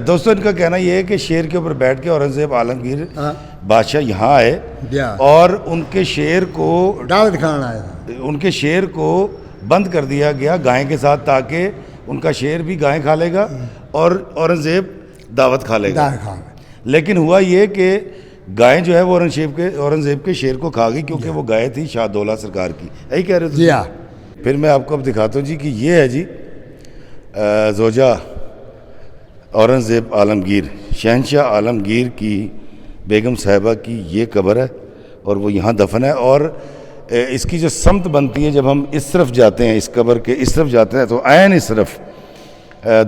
दोस्तों इनका कहना यह है कि शेर के ऊपर बैठ के औरंगजेब आलमगीर बादशाह यहाँ आए और उनके शेर को दावत खाना आया था। उनके शेर को बंद कर दिया गया गाय के साथ, ताकि उनका शेर भी गाय खा लेगा और औरंगजेब दावत खा लेगा। लेकिन हुआ ये कि गाय जो है वो औरंगजेब के शेर को खा गई, क्योंकि वो गाय थी शाहदौला सरकार की। यही कह रहे थे। फिर मैं आपको अब दिखाता हूँ जी कि ये है जी जोजा औरंगजेब आलमगीर, शहनशाह आलमगीर की बेगम साहिबा की ये कब्र है और वो यहाँ दफन है। और इसकी जो समत बनती है, जब हम इस तरफ जाते हैं, इस कब्र के इस तरफ जाते हैं, तो ऐन इस तरफ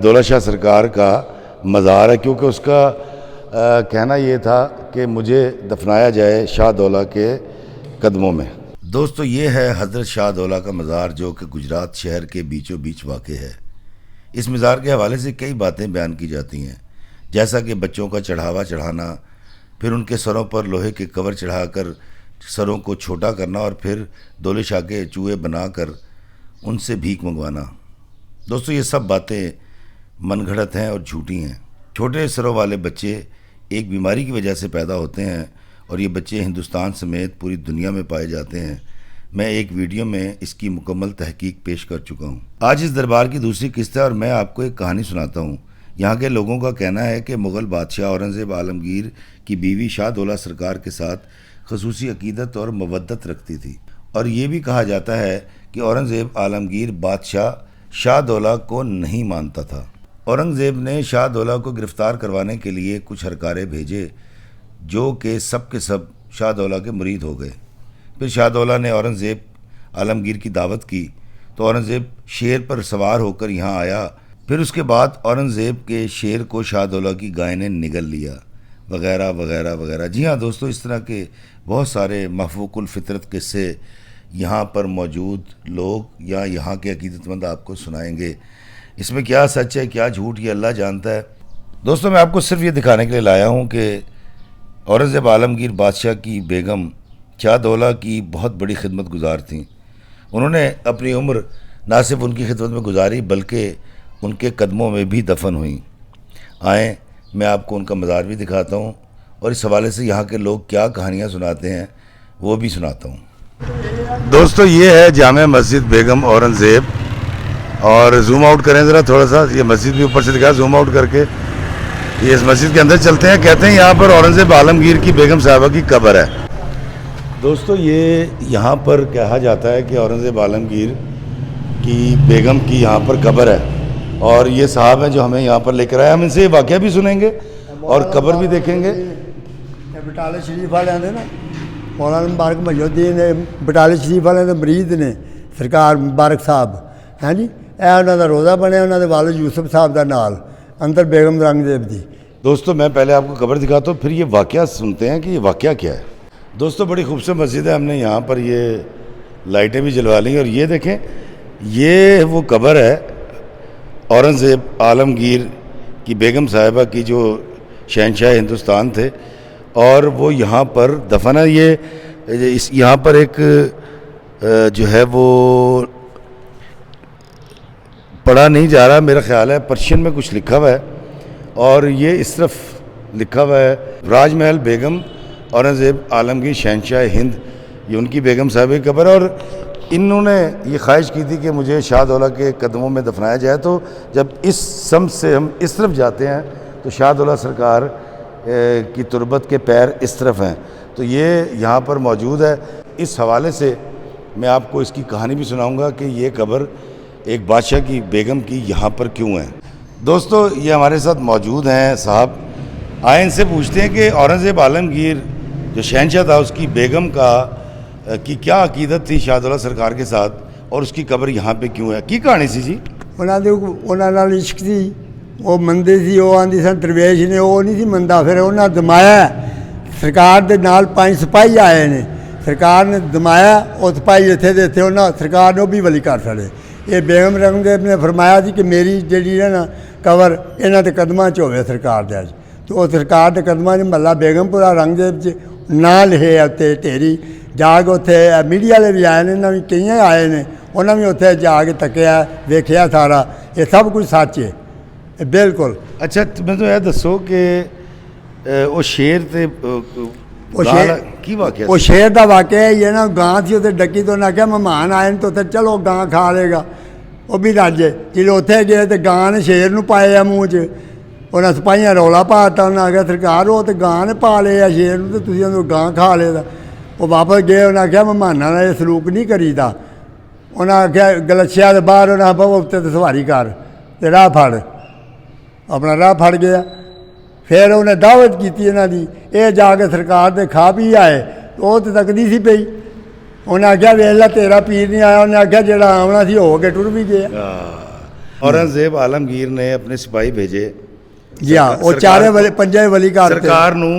दौलत शाह सरकार का मज़ार है, क्योंकि उसका कहना ये था कि मुझे दफनाया जाए शाहदौला के कदमों में। दोस्तों ये है हज़रत शाहदौला का मज़ार, जो कि गुजरात शहर के बीचों बीच वाक़ है। इस मज़ार के हवाले से कई बातें बयान की जाती हैं, जैसा कि बच्चों का चढ़ावा चढ़ाना, फिर उनके सरों पर लोहे के कवर चढ़ाकर सरों को छोटा करना और फिर दौलत शाह के चूहे बनाकर उनसे भीख मंगवाना। दोस्तों ये सब बातें मनगढ़ंत हैं और झूठी हैं। छोटे सरों वाले बच्चे एक बीमारी की वजह से पैदा होते हैं और ये बच्चे हिंदुस्तान समेत पूरी दुनिया में पाए जाते हैं। मैं एक वीडियो में इसकी मुकम्मल तहकीक पेश कर चुका हूँ। आज इस दरबार की दूसरी किस्त है और मैं आपको एक कहानी सुनाता हूँ। यहाँ के लोगों का कहना है कि मुग़ल बादशाह औरंगज़ेब आलमगीर की बीवी शाहदौला सरकार के साथ ख़ुसूसी अक़ीदत और मवद्दत रखती थी, और ये भी कहा जाता है कि औरंगज़ेब आलमगीर बादशाह शाहदौला को नहीं मानता था। औरंगज़ेब ने शाहदौला को गिरफ़्तार करवाने के लिए कुछ हरकारे भेजे, जो कि सब के सब शाहदौला के मुरीद हो गए। फिर शाहदौला ने औरंगज़ेब आलमगीर की दावत की तो औरंगज़ेब शेर पर सवार होकर यहाँ आया। फिर उसके बाद औरंगज़ेब के शेर को शाहदौला की गाय ने निगल लिया, वगैरह वगैरह वगैरह। जी हाँ दोस्तों, इस तरह के बहुत सारे महफूकुल फितरत किस्से यहाँ पर मौजूद लोग या यहाँ के अकीदतमंद आपको सुनाएंगे। इसमें क्या सच है क्या झूठ, ये अल्लाह जानता है। दोस्तों मैं आपको सिर्फ ये दिखाने के लिए लाया हूँ कि औरंगज़ेब आलमगीर बादशाह की बेगम शाहदौला की बहुत बड़ी खिदमत गुजार थी। उन्होंने अपनी उम्र ना सिर्फ उनकी खिदमत में गुजारी, बल्कि उनके कदमों में भी दफन हुई। आएँ मैं आपको उनका मज़ार भी दिखाता हूँ और इस हवाले से यहाँ के लोग क्या कहानियाँ सुनाते हैं वो भी सुनाता हूँ। दोस्तों ये है जामे मस्जिद बेगम औरंगज़ेब, और जूम आउट करें ज़रा थोड़ा सा, ये मस्जिद भी ऊपर से दिखा, जूम आउट करके ये इस मस्जिद के अंदर चलते हैं। कहते हैं यहाँ पर औरंगज़ेब आलमगीर की बेगम साहिबा की कब्र है। दोस्तों ये यहाँ पर कहा जाता है कि औरंगज़ेब आलमगीर की बेगम की यहाँ पर कब्र है, और ये साहब हैं जो हमें यहाँ पर लेकर आए। हम इनसे वाक़या भी सुनेंगे और कब्र भी देखेंगे। बटाले शरीफ वाले आते ना, मौलाना मुबारक मुहिउद्दीन बटाले शरीफ वाले के मरीद ने सरकार मुबारक साहब हैं जी। यह उन्होंने रोज़ा बनया, उन्होंने वालिद यूसुफ साहब का नाल अंदर बेगम औरंगज़ेब दी। दोस्तों मैं पहले आपको कब्र दिखाता हूँ, फिर ये वाक़या सुनते हैं कि ये वाक़या क्या है। दोस्तों बड़ी खूबसूरत मस्जिद है, हमने यहाँ पर ये लाइटें भी जलवा ली, और ये देखें ये वो कब्र है औरंगज़ेब आलमगीर की बेगम साहिबा की, जो शहनशाह हिंदुस्तान थे, और वो यहाँ पर दफन है। ये यहाँ पर एक जो है वो पढ़ा नहीं जा रहा, मेरा ख्याल है पर्शियन में कुछ लिखा हुआ है, और ये इस तरफ लिखा हुआ है राजमहल बेगम औरंगज़ेब आलमगीर शहनशाह हिंद, ये उनकी बेगम साहिब की कब्र। और इन्होंने ये ख्वाहिश की थी कि मुझे शाहदौला के कदमों में दफनाया जाए। तो जब इस सम से हम इस तरफ जाते हैं तो शाहदौला सरकार की तुरबत के पैर इस तरफ हैं, तो ये यहाँ पर मौजूद है। इस हवाले से मैं आपको इसकी कहानी भी सुनाऊँगा कि ये कब्र एक बादशाह की बेगम की यहाँ पर क्यों है। दोस्तों ये हमारे साथ मौजूद हैं साहब, आए इनसे पूछते हैं कि औरंगज़ेब आलमगीर जो शहनशाह था उसकी बेगम की क्या अकीदत थी शाहदौला सरकार के साथ, और उसकी कब्र यहाँ पे क्यों है, की कहानी सी जी। उन्होंने इश्क थी, वो मंदे सी, वो आंदी सन दरवेश ने, वो नहीं सी मंदा, फिर उन्हें दमाया सरकार के नाल 5 सिपाही आए ने, सरकार ने दमाया, वो सिपाही इत्थे दे इत्थे उन्हें सरकार ने वो भी वली कर छड़े। ये बेगम औरंगज़ेब ने फरमाया जी कि मेरी जी है ना कबर इन्हों के कदमां च होवे सरकार दे। तो वो सरकार के कदमां च महला बेगमपुरा औरंगज़ेब च नां लिखे उत्ते ढेरी जाग, उत्थे मीडिया वाले भी आए ने, इन्होंने कई आए ने, उन्हें भी उत्थे जाके तकिया वेख्या सारा, ये सब कुछ सच है। बिल्कुल। अच्छा मैं तो यह दसो कि वो शेर ते वो शेर की वाकया वो शेर का वाकया ही है ना। गां थी उत्थे डकी तो उन्हें आख्या मेहमान आए तो उत्थे चलो गां खा लेगा। वो भी राजे जो उत्थे गए तो गां ने शेर नूं पाए आ मूँह च। उन्हें सिपाहियां रौला पाता, उन्हें आख्या सरकार वो तो गां ने पा लिया शेर नूं, तो तुसीं उहनूं गां खा लेदा। वो वापस गए, उन्हें आख्या मेहमानां नाल ये सलूक नहीं करीदा। उन्हें आख्या गलछिया के बाहर, उन्हें आख्या उत्ते ते सवारी कर ते राह फड़। अपना राह फड़ गया। फिर उन्हें दावत की इन्हों की, ये जाके सरकार दे खा पी आए। वो तो तकदी सी पई। उन्हें आख्या वेला तेरा पीर नहीं आया। उन्हें आख्या जो आना सी हो के टुर भी गया। औरंगजेब आलमगीर ने अपने सिपाही भेजे जी हाँ, वो चारे वाले पंजे वली करते सरकार नूं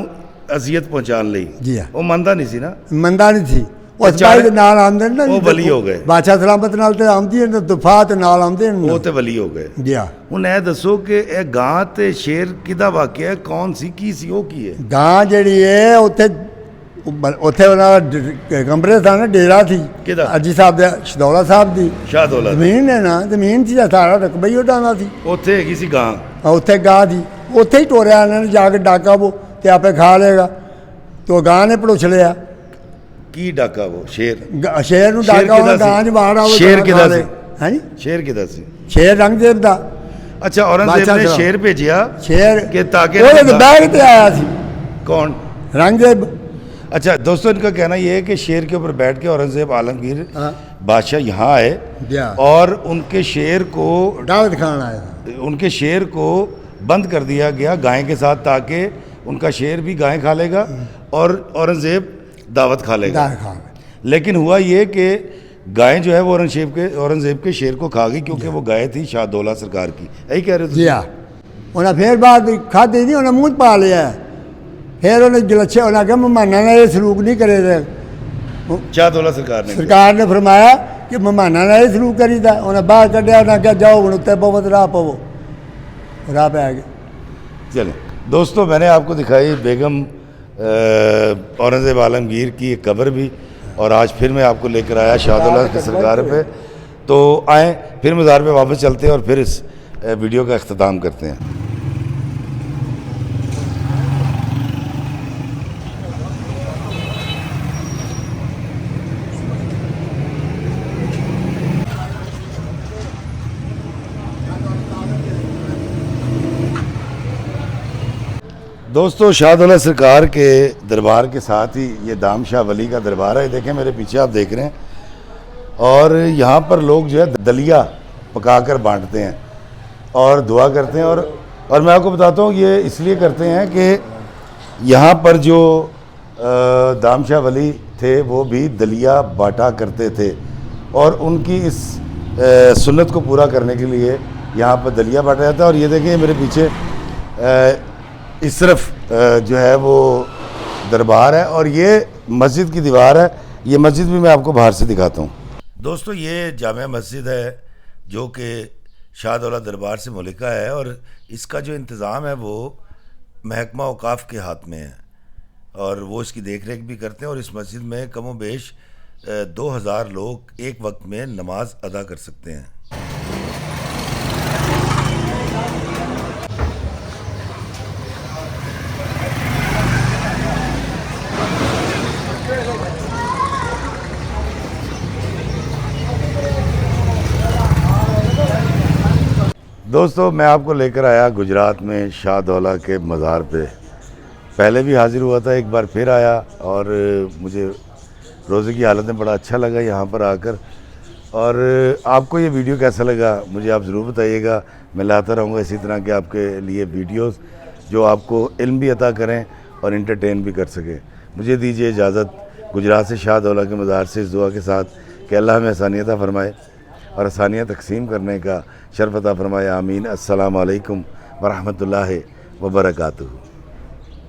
अजियत पहुंचाने लई। जी हाँ, वो मनदा नहीं सी ना, मंदा नहीं थी। वो सिपाही दे नाल आंदे ना, वो वली हो गए। बादशाह सलामत नाल ते आंदी है, दुफा ते नाल आंदे ने, वो ते वली हो गए। जी हाँ। हुण ए दसो कि ए गां ते शेर किदा वाकया है, कौन सी की सी, वो की है? गां जिहड़ी है उत्थे उत्थे उन्हां दा कमरे था ना, डेरा थी किदा? अजी साहब दे, शदौला साहब दी शाहदौला जमीन है ना, जमीन थी सारा रकबा ही उठाना थी। उत्थे हैगी सी गां। उत्थे गां थी, उत्थे ही टोरिया इन्होंने जाके डाका वो ते आपे खा लेगा। तो गां ने पड़ोछ लिया। की डाका वो शेर? शेर नूं डाका उन्हें गां च मारा। शेर किदा सी? हैं जी, शेर किदा सी? शेर रंगदेव दा। अच्छा, औरंगजेब ने शेर भेजिया शेर कि ताकि बैग ते आया सी कौन? रंगदेव। अच्छा दोस्तों, इनका कहना यह है कि शेर के ऊपर बैठ के औरंगजेब आलमगीर बादशाह यहाँ आए और उनके शेर को दावत खाना आया, उनके शेर को बंद कर दिया गया गाय के साथ, ताकि उनका शेर भी गाय खा लेगा और औरंगजेब दावत खा लेगा। लेकिन हुआ ये कि गाय जो है वो औरंगजेब के शेर को खा गई, क्योंकि वो गाय थी शाहदौला सरकार की। यही कह रहे थे? जी हाँ। उन्हें फिर बात खाधी नहीं, उन्हें मुँह पा लिया। फिर उन्हें गलछे, उन्हें आख्या मेहमानां नाल ये सलूक नहीं करे दे। शाहदौला सरकार ने फरमाया कि मेहमानां नाल ये सलूक करीदा। उन्हें बाहर कढ़िया, उन्हें आख्या जाओ हुण उत्ते पवो ते राह पवो। राह पे आ गए। चलें दोस्तों, मैंने आपको दिखाई बेगम औरंगजेब आलमगीर की एक कब्र भी, और आज फिर मैं आपको लेकर आया शाहदौला की सरकार पे। तो आएँ फिर मज़ार पे वापस चलते हैं और फिर इस वीडियो का अख्ताम करते हैं। दोस्तों, शाहदौला सरकार के दरबार के साथ ही ये दाम शाह वली का दरबार है। देखें मेरे पीछे, आप देख रहे हैं। और यहाँ पर लोग जो है दलिया पकाकर बांटते हैं और दुआ करते हैं। और मैं आपको बताता हूँ, ये इसलिए करते हैं कि यहाँ पर जो दाम शाह वली थे वो भी दलिया बांटा करते थे, और उनकी इस सुन्नत को पूरा करने के लिए यहाँ पर दलिया बांटा जाता है। और ये देखें मेरे पीछे इस तरफ जो है वो दरबार है, और ये मस्जिद की दीवार है। ये मस्जिद भी मैं आपको बाहर से दिखाता हूँ। दोस्तों, ये जामिया मस्जिद है जो कि शाहदौला दरबार से मुल्का है, और इसका जो इंतज़ाम है वो महकमा औकाफ़ के हाथ में है, और वो इसकी देख रेख भी करते हैं। और इस मस्जिद में कमो बेश 2000 लोग एक वक्त में नमाज अदा कर सकते हैं। दोस्तों, मैं आपको लेकर आया गुजरात में शाहदौला के मज़ार पे। पहले भी हाज़िर हुआ था, एक बार फिर आया, और मुझे रोज़े की हालत में बड़ा अच्छा लगा यहाँ पर आकर। और आपको ये वीडियो कैसा लगा मुझे आप ज़रूर बताइएगा। मैं लाता रहूँगा इसी तरह के आपके लिए वीडियोस जो आपको इल्म भी अता करें और इंटरटेन भी कर सकें। मुझे दीजिए इजाज़त, गुजरात से शाहदौला के मज़ार से, इस दुआ के साथ कि अल्लाह हमें आसानियत फरमाए और आसानियाँ तकसीम करने का शर्फ अता फरमाए। आमीन। अस्सलामु अलैकुम वरहमतुल्लाहि वबरकातुहू।